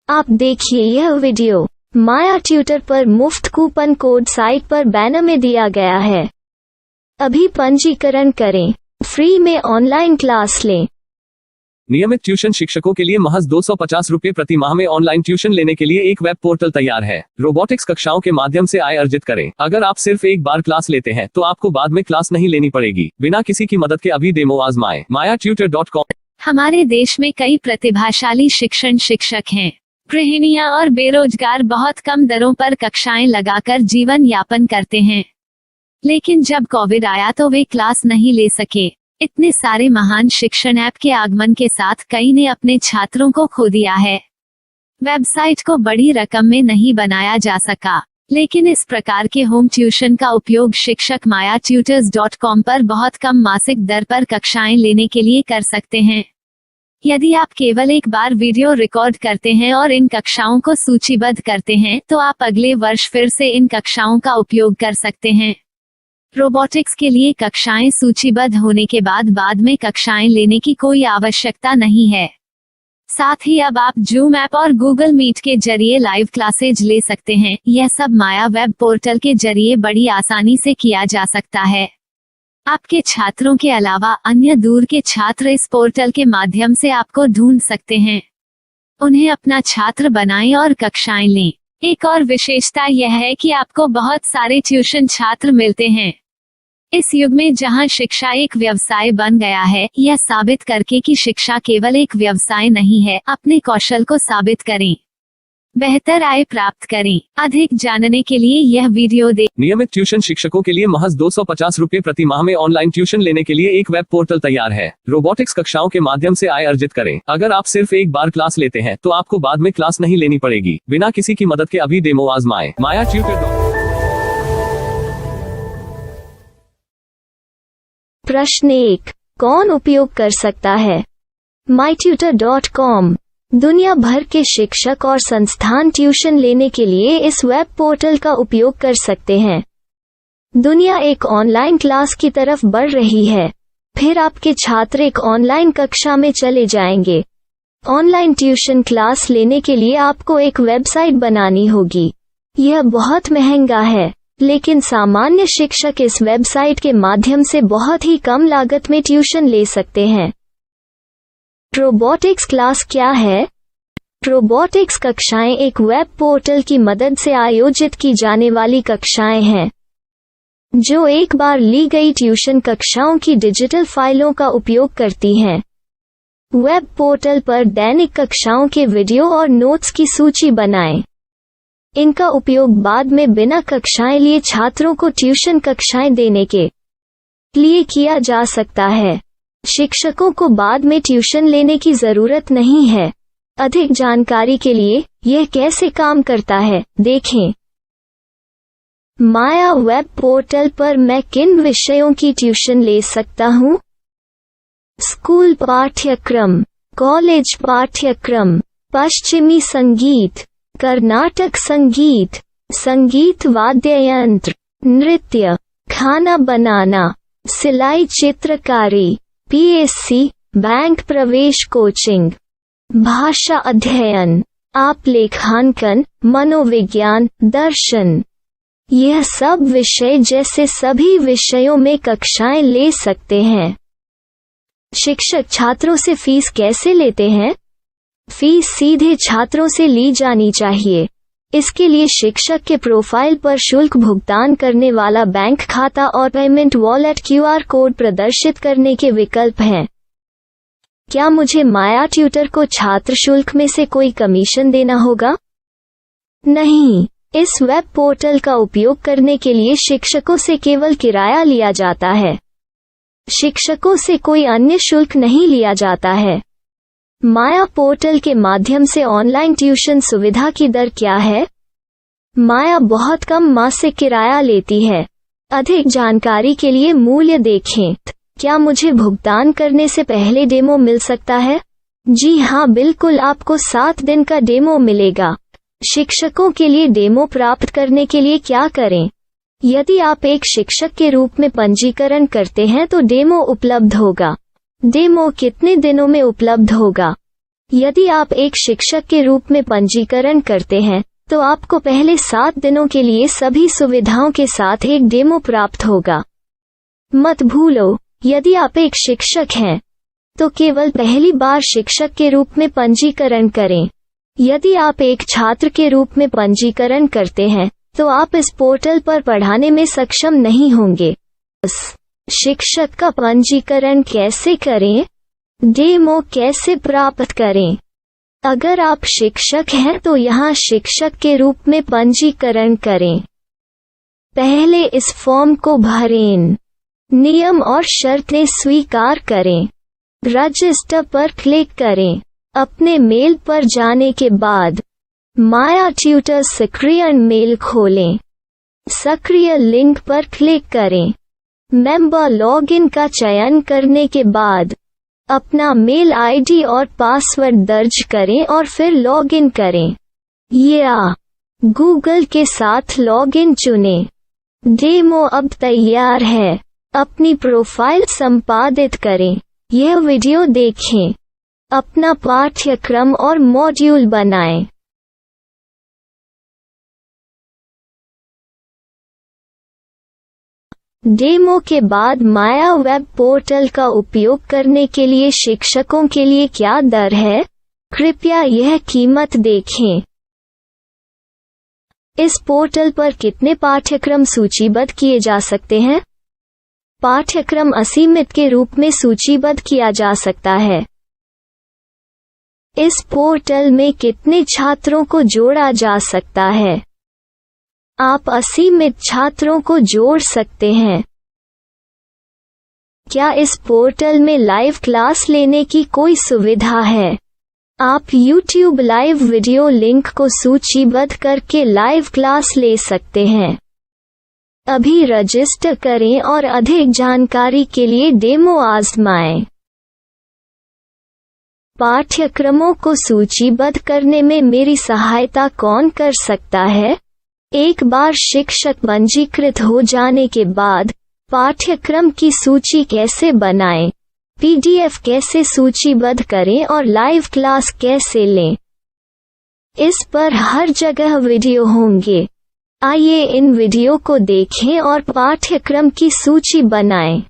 आप देखिए यह वीडियो माया ट्यूटर पर मुफ्त कूपन कोड साइट पर बैनर में दिया गया है। अभी पंजीकरण करें, फ्री में ऑनलाइन क्लास लें। नियमित ट्यूशन शिक्षकों के लिए महज 250 रुपये प्रति माह में ऑनलाइन ट्यूशन लेने के लिए एक वेब पोर्टल तैयार है। रोबोटिक्स कक्षाओं के माध्यम से आय अर्जित करें। अगर आप सिर्फ एक बार क्लास लेते हैं तो आपको बाद में क्लास नहीं लेनी पड़ेगी। बिना किसी की मदद के अभी डेमो आजमाएं। mayaTutor.com। हमारे देश में कई प्रतिभाशाली शिक्षक हैं। गृहिणियां और बेरोजगार बहुत कम दरों पर कक्षाएं लगाकर जीवन यापन करते हैं, लेकिन जब कोविड आया तो वे क्लास नहीं ले सके। इतने सारे महान शिक्षण ऐप के आगमन के साथ कई ने अपने छात्रों को खो दिया है। वेबसाइट को बड़ी रकम में नहीं बनाया जा सका, लेकिन इस प्रकार के होम ट्यूशन का उपयोग शिक्षक mayaTutors.com पर बहुत कम मासिक दर पर कक्षाएं लेने के लिए कर सकते हैं। यदि आप केवल एक बार वीडियो रिकॉर्ड करते हैं और इन कक्षाओं को सूचीबद्ध करते हैं तो आप अगले वर्ष फिर से इन कक्षाओं का उपयोग कर सकते हैं। रोबोटिक्स के लिए कक्षाएं सूचीबद्ध होने के बाद में कक्षाएं लेने की कोई आवश्यकता नहीं है। साथ ही अब आप जूम ऐप और गूगल मीट के जरिए लाइव क्लासेज ले सकते हैं। यह सब माया वेब पोर्टल के जरिए बड़ी आसानी से किया जा सकता है। आपके छात्रों के अलावा अन्य दूर के छात्र इस पोर्टल के माध्यम से आपको ढूंढ सकते हैं। उन्हें अपना छात्र बनाएं और कक्षाएं लें। एक और विशेषता यह है कि आपको बहुत सारे ट्यूशन छात्र मिलते हैं। इस युग में जहां शिक्षा एक व्यवसाय बन गया है, यह साबित करके कि शिक्षा केवल एक व्यवसाय नहीं है, अपने कौशल को साबित करें, बेहतर आय प्राप्त करें। अधिक जानने के लिए यह वीडियो देखें। नियमित ट्यूशन शिक्षकों के लिए महज 250 रुपये प्रति माह में ऑनलाइन ट्यूशन लेने के लिए एक वेब पोर्टल तैयार है। रोबोटिक्स कक्षाओं के माध्यम से आय अर्जित करें। अगर आप सिर्फ एक बार क्लास लेते हैं तो आपको बाद में क्लास नहीं लेनी पड़ेगी। बिना किसी की मदद के अभी डेमो आजमाएं। mayaTutor। प्रश्न 1, कौन उपयोग कर सकता है? myTutor.com। दुनिया भर के शिक्षक और संस्थान ट्यूशन लेने के लिए इस वेब पोर्टल का उपयोग कर सकते हैं। दुनिया एक ऑनलाइन क्लास की तरफ बढ़ रही है। फिर आपके छात्र एक ऑनलाइन कक्षा में चले जाएंगे। ऑनलाइन ट्यूशन क्लास लेने के लिए आपको एक वेबसाइट बनानी होगी। यह बहुत महंगा है, लेकिन सामान्य शिक्षक इस वेबसाइट के माध्यम से बहुत ही कम लागत में ट्यूशन ले सकते हैं। रोबोटिक्स क्लास क्या है? रोबोटिक्स कक्षाएं एक वेब पोर्टल की मदद से आयोजित की जाने वाली कक्षाएं हैं, जो एक बार ली गई ट्यूशन कक्षाओं की डिजिटल फाइलों का उपयोग करती हैं। वेब पोर्टल पर दैनिक कक्षाओं के वीडियो और नोट्स की सूची बनाएं। इनका उपयोग बाद में बिना कक्षाएं लिए छात्रों को ट्यूशन कक्षाएं देने के लिए किया जा सकता है। शिक्षकों को बाद में ट्यूशन लेने की जरूरत नहीं है। अधिक जानकारी के लिए यह कैसे काम करता है, देखें। माया वेब पोर्टल पर मैं किन विषयों की ट्यूशन ले सकता हूँ? स्कूल पाठ्यक्रम, कॉलेज पाठ्यक्रम, पश्चिमी संगीत, कर्नाटक संगीत, संगीत वाद्य यंत्र, नृत्य, खाना बनाना, सिलाई चित्रकारी, PSC, बैंक प्रवेश कोचिंग, भाषा अध्ययन, आप लेखांकन, मनोविज्ञान, दर्शन। यह सब विषय जैसे सभी विषयों में कक्षाएं ले सकते हैं। शिक्षक छात्रों से फीस कैसे लेते हैं? फीस सीधे छात्रों से ली जानी चाहिए। इसके लिए शिक्षक के प्रोफाइल पर शुल्क भुगतान करने वाला बैंक खाता और पेमेंट वॉलेट QR कोड प्रदर्शित करने के विकल्प हैं। क्या मुझे माया ट्यूटर को छात्र शुल्क में से कोई कमीशन देना होगा? नहीं, इस वेब पोर्टल का उपयोग करने के लिए शिक्षकों से केवल किराया लिया जाता है। शिक्षकों से कोई अन्य शुल्क नहीं लिया जाता है। माया पोर्टल के माध्यम से ऑनलाइन ट्यूशन सुविधा की दर क्या है? माया बहुत कम मासिक किराया लेती है। अधिक जानकारी के लिए मूल्य देखें। क्या मुझे भुगतान करने से पहले डेमो मिल सकता है? जी हाँ, बिल्कुल, आपको 7 दिन का डेमो मिलेगा। शिक्षकों के लिए डेमो प्राप्त करने के लिए क्या करें? यदि आप एक शिक्षक के रूप में पंजीकरण करते हैं तो डेमो उपलब्ध होगा। डेमो कितने दिनों में उपलब्ध होगा? यदि आप एक शिक्षक के रूप में पंजीकरण करते हैं तो आपको पहले 7 दिनों के लिए सभी सुविधाओं के साथ एक डेमो प्राप्त होगा। मत भूलो, यदि आप एक शिक्षक हैं तो केवल पहली बार शिक्षक के रूप में पंजीकरण करें। यदि आप एक छात्र के रूप में पंजीकरण करते हैं तो आप इस पोर्टल पर पढ़ाने में सक्षम नहीं होंगे। शिक्षक का पंजीकरण कैसे करें? डेमो कैसे प्राप्त करें? अगर आप शिक्षक हैं तो यहाँ शिक्षक के रूप में पंजीकरण करें। पहले इस फॉर्म को भरें। नियम और शर्तें स्वीकार करें। रजिस्टर पर क्लिक करें। अपने मेल पर जाने के बाद माया ट्यूटर सक्रिय मेल खोलें। सक्रिय लिंक पर क्लिक करें। मेंबर लॉगिन का चयन करने के बाद अपना मेल आईडी और पासवर्ड दर्ज करें और फिर लॉगिन करें या गूगल के साथ लॉगिन चुनें। डेमो अब तैयार है। अपनी प्रोफाइल संपादित करें। यह वीडियो देखें। अपना पाठ्यक्रम और मॉड्यूल बनाएं। डेमो के बाद माया वेब पोर्टल का उपयोग करने के लिए शिक्षकों के लिए क्या दर है? कृपया यह कीमत देखें। इस पोर्टल पर कितने पाठ्यक्रम सूचीबद्ध किए जा सकते हैं? पाठ्यक्रम असीमित के रूप में सूचीबद्ध किया जा सकता है। इस पोर्टल में कितने छात्रों को जोड़ा जा सकता है? आप असीमित छात्रों को जोड़ सकते हैं। क्या इस पोर्टल में लाइव क्लास लेने की कोई सुविधा है? आप YouTube लाइव वीडियो लिंक को सूचीबद्ध करके लाइव क्लास ले सकते हैं। अभी रजिस्टर करें और अधिक जानकारी के लिए डेमो आजमाएं। पाठ्यक्रमों को सूचीबद्ध करने में मेरी सहायता कौन कर सकता है? एक बार शिक्षक पंजीकृत हो जाने के बाद पाठ्यक्रम की सूची कैसे बनाएं, PDF कैसे सूचीबद्ध करें और लाइव क्लास कैसे लें, इस पर हर जगह वीडियो होंगे। आइए इन वीडियो को देखें और पाठ्यक्रम की सूची बनाएं।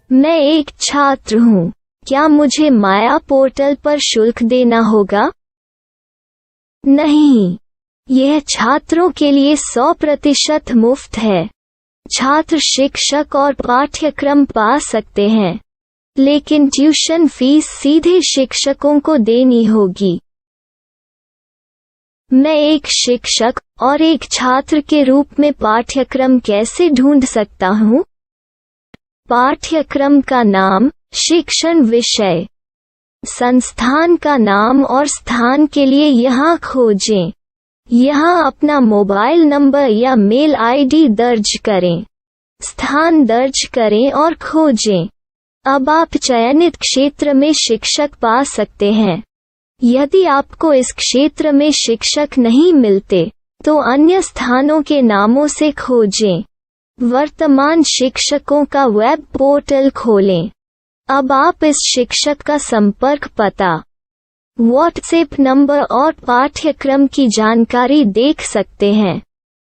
मैं एक छात्र हूँ। क्या मुझे माया पोर्टल पर शुल्क देना होगा? नहीं, यह छात्रों के लिए 100% मुफ्त है। छात्र शिक्षक और पाठ्यक्रम पा सकते हैं, लेकिन ट्यूशन फीस सीधे शिक्षकों को देनी होगी। मैं एक शिक्षक और एक छात्र के रूप में पाठ्यक्रम कैसे ढूंढ सकता हूँ? पाठ्यक्रम का नाम, शिक्षण विषय, संस्थान का नाम और स्थान के लिए यहाँ खोजें। यहाँ अपना मोबाइल नंबर या मेल आईडी दर्ज करें। स्थान दर्ज करें और खोजें। अब आप चयनित क्षेत्र में शिक्षक पा सकते हैं। यदि आपको इस क्षेत्र में शिक्षक नहीं मिलते तो अन्य स्थानों के नामों से खोजें। वर्तमान शिक्षकों का वेब पोर्टल खोलें। अब आप इस शिक्षक का संपर्क पता, व्हाट्सएप नंबर और पाठ्यक्रम की जानकारी देख सकते हैं।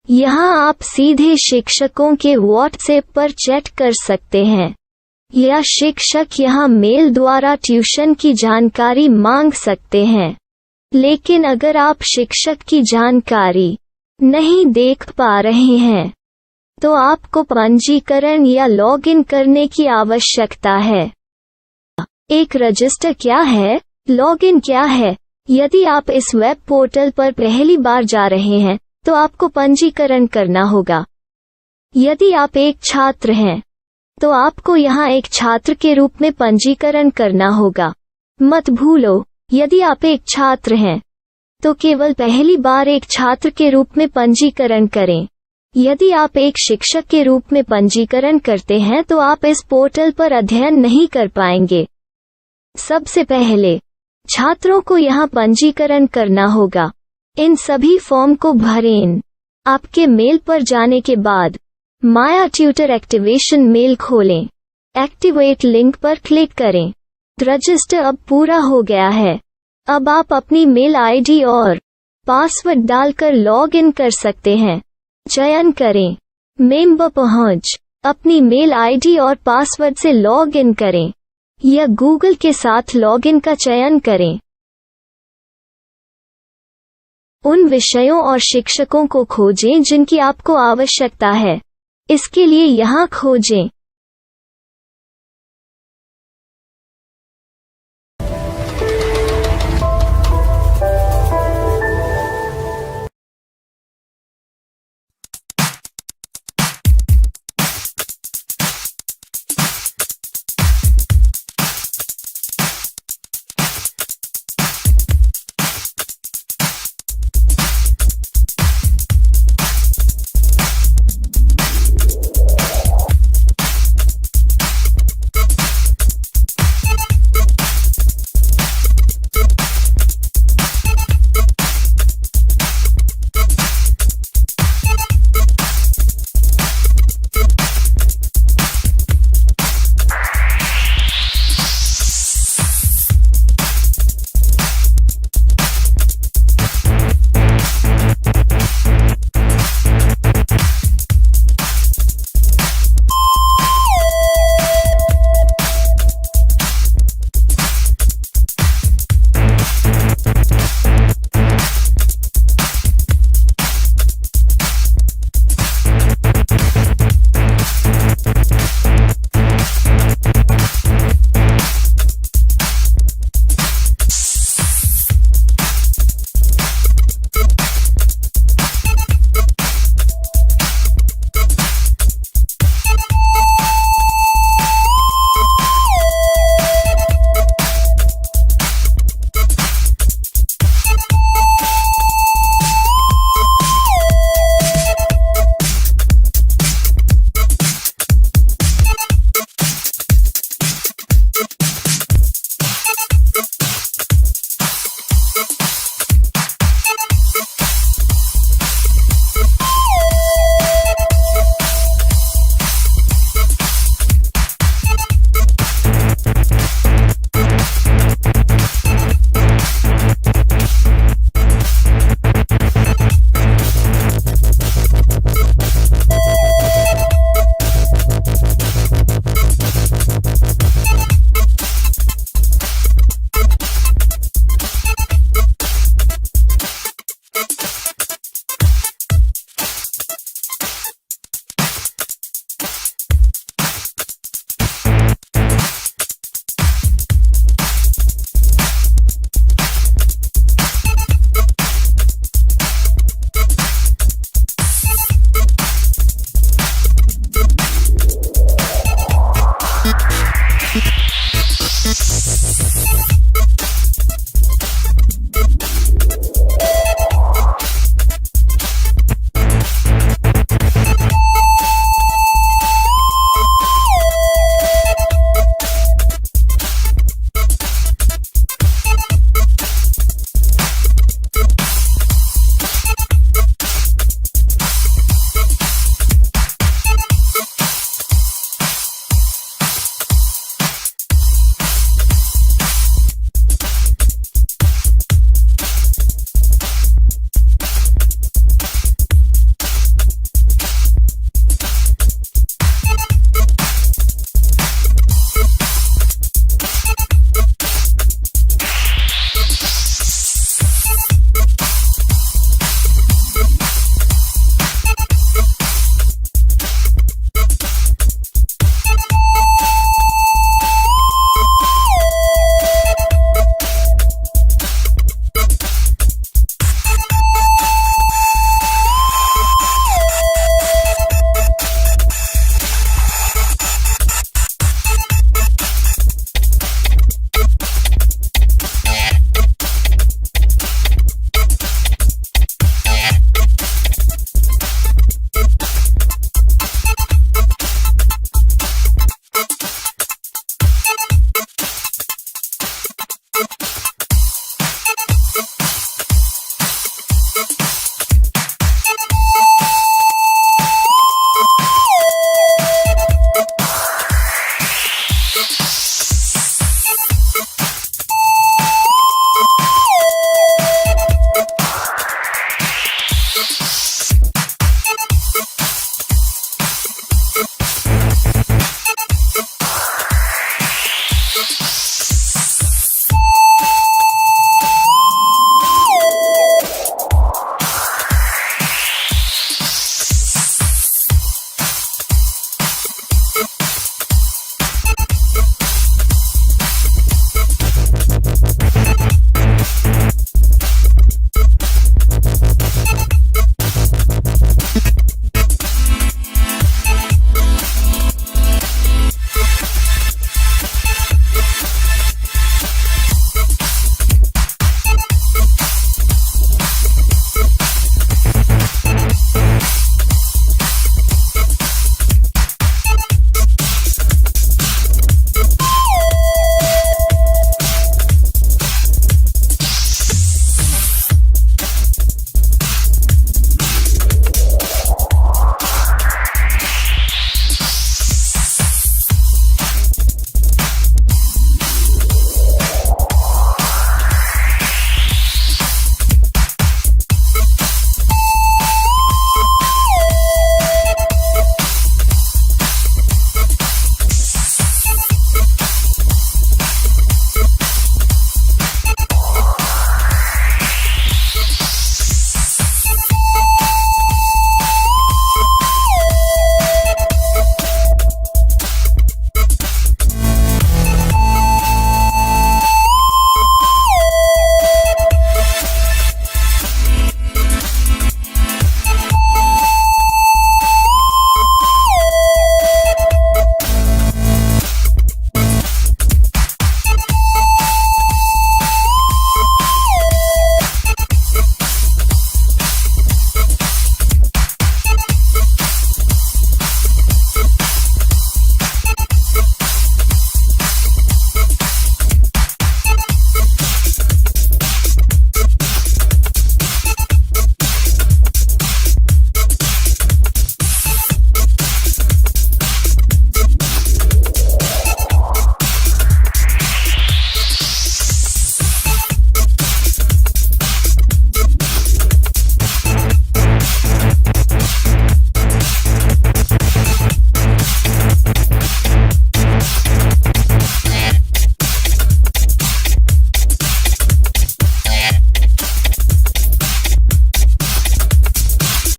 यहाँ आप सीधे शिक्षकों के व्हाट्सएप पर चैट कर सकते हैं या शिक्षक यहाँ मेल द्वारा ट्यूशन की जानकारी मांग सकते हैं। लेकिन अगर आप शिक्षक की जानकारी नहीं देख पा रहे हैं तो आपको पंजीकरण या लॉगिन करने की आवश्यकता है। एक रजिस्टर क्या है? लॉगिन क्या है? यदि आप इस वेब पोर्टल पर पहली बार जा रहे हैं तो आपको पंजीकरण करना होगा। यदि आप एक छात्र हैं तो आपको यहाँ एक छात्र के रूप में पंजीकरण करना होगा। मत भूलो, यदि आप एक छात्र हैं तो केवल पहली बार एक छात्र के रूप में पंजीकरण करें। यदि आप एक शिक्षक के रूप में पंजीकरण करते हैं तो आप इस पोर्टल पर अध्ययन नहीं कर पाएंगे। सबसे पहले छात्रों को यहाँ पंजीकरण करना होगा। इन सभी फॉर्म को भरें। आपके मेल पर जाने के बाद माया ट्यूटर एक्टिवेशन मेल खोलें। एक्टिवेट लिंक पर क्लिक करें। रजिस्टर अब पूरा हो गया है। अब आप अपनी मेल आईडी और पासवर्ड डालकर लॉग इन कर सकते हैं। चयन करें मेंबर पहुंच। अपनी मेल आईडी और पासवर्ड से लॉग इन करें या गूगल के साथ लॉगिन का चयन करें। उन विषयों और शिक्षकों को खोजें जिनकी आपको आवश्यकता है। इसके लिए यहाँ खोजें।